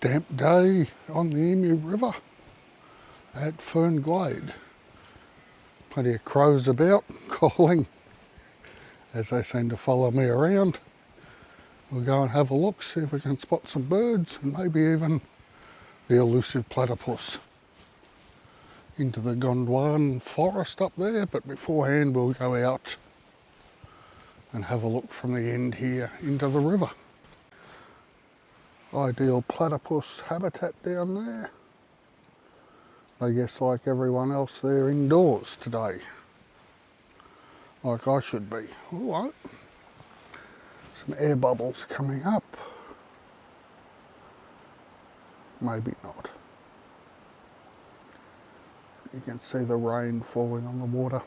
damp day on the Emu River at Fern Glade. Plenty of crows about, calling, as they seem to follow me around. We'll go and have a look, see if we can spot some birds and maybe even the elusive platypus into the Gondwanaland Forest up there, but beforehand we'll go out and have a look from the end here into the river. Ideal platypus habitat down there. I guess like everyone else, they're indoors today, like I should be. All right, some air bubbles coming up. Maybe not. You can see the rain falling on the water.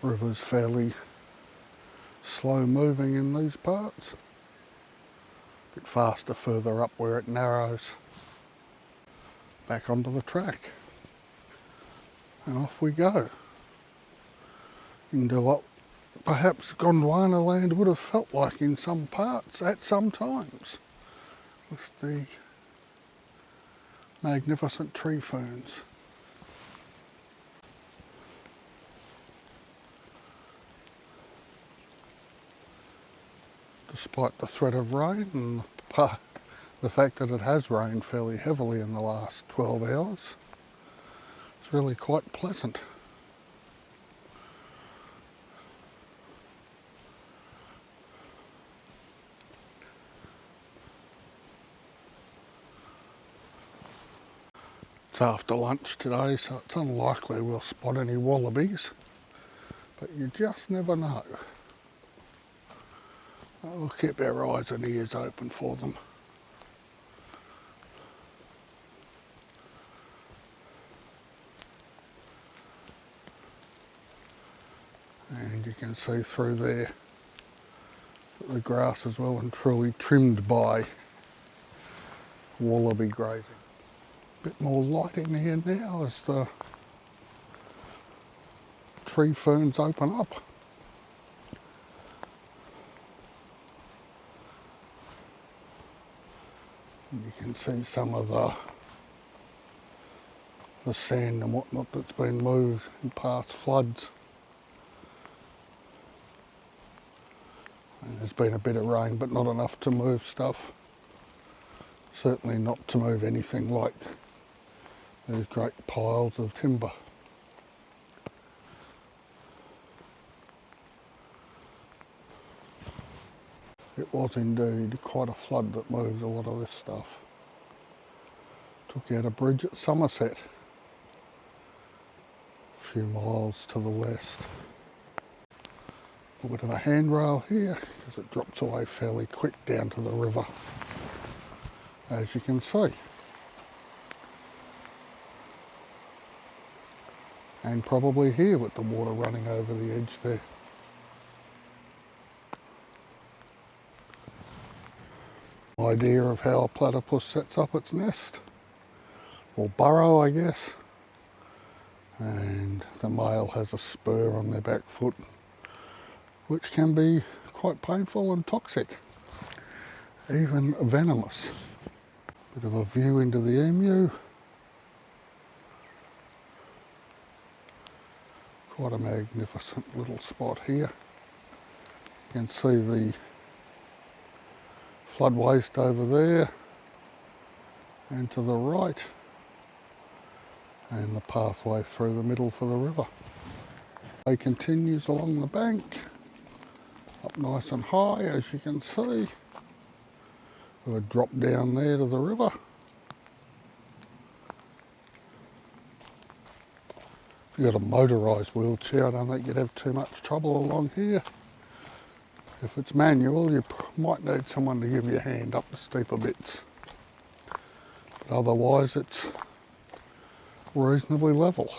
River's fairly slow moving in these parts. A bit faster further up where it narrows. Back onto the track. And off we go. Into what perhaps Gondwanaland would have felt like in some parts at some times, with the magnificent tree ferns. Despite the threat of rain and the fact that it has rained fairly heavily in the last 12 hours, it's really quite pleasant. It's after lunch today, so it's unlikely we'll spot any wallabies, but you just never know. We'll keep our eyes and ears open for them. And you can see through there that the grass is well and truly trimmed by wallaby grazing. Bit more light in here now as the tree ferns open up. And you can see some of the sand and whatnot that's been moved in past floods. And there's been a bit of rain, but not enough to move stuff. Certainly not to move anything like these great piles of timber. It was indeed quite a flood that moved a lot of this stuff. Took out a bridge at Somerset, a few miles to the west. A bit of a handrail here because it drops away fairly quick down to the river, as you can see. And probably here with the water running over the edge there. Idea of how a platypus sets up its nest, or burrow I guess. And the male has a spur on their back foot, which can be quite painful and toxic, even venomous. Bit of a view into the emu. Quite a magnificent little spot here. You can see the flood waste over there and to the right, and the pathway through the middle for the river. It continues along the bank, up nice and high as you can see. We'll drop down there to the river. If you've got a motorised wheelchair, I don't think you'd have too much trouble along here. If it's manual, you might need someone to give you a hand up the steeper bits. But otherwise, it's reasonably level.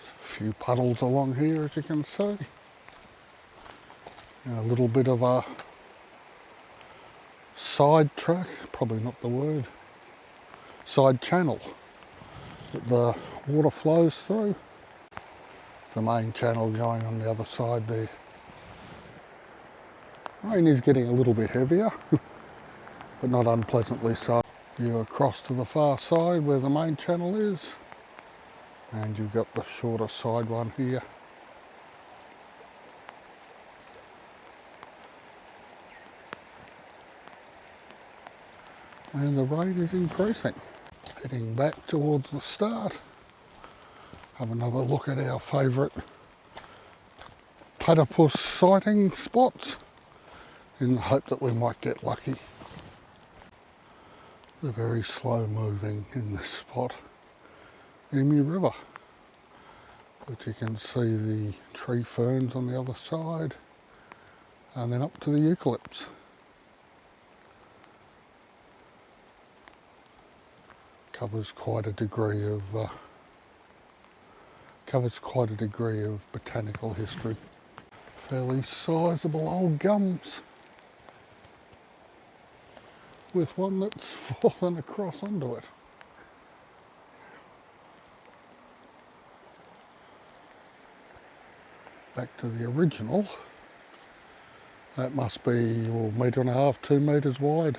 A few puddles along here, as you can see. And a little bit of a side track, probably not the word, side channel that the water flows through. The main channel going on the other side there. Rain is getting a little bit heavier, but not unpleasantly so. View across to the far side where the main channel is, and you've got the shorter side one here. And the rain is increasing. Heading back towards the start, have another look at our favourite platypus sighting spots in the hope that we might get lucky. They're very slow moving in this spot, Emu River. But you can see the tree ferns on the other side and then up to the eucalypts. Covers quite a degree of botanical history. Fairly sizable old gums with one that's fallen across onto it. Back to the original. That must be, well, 1.5 to 2 metres wide.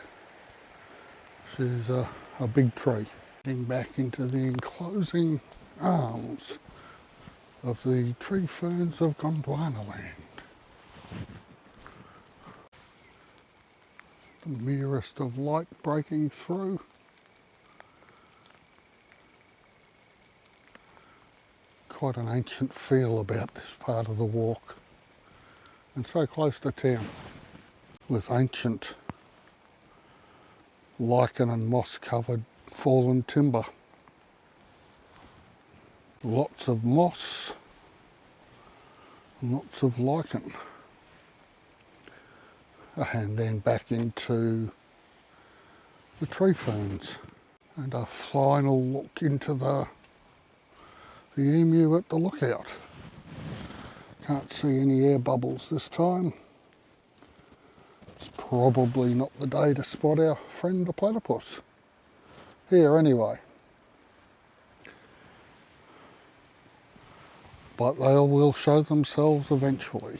She's a big tree. Getting back into the enclosing arms of the tree ferns of Gondwanaland. The merest of light breaking through. Quite an ancient feel about this part of the walk, and so close to town, with ancient lichen and moss covered fallen timber. Lots of moss and lots of lichen. And then back into the tree ferns. And a final look into the emu at the lookout. Can't see any air bubbles this time. It's probably not the day to spot our friend the platypus. Here anyway. But they will show themselves eventually.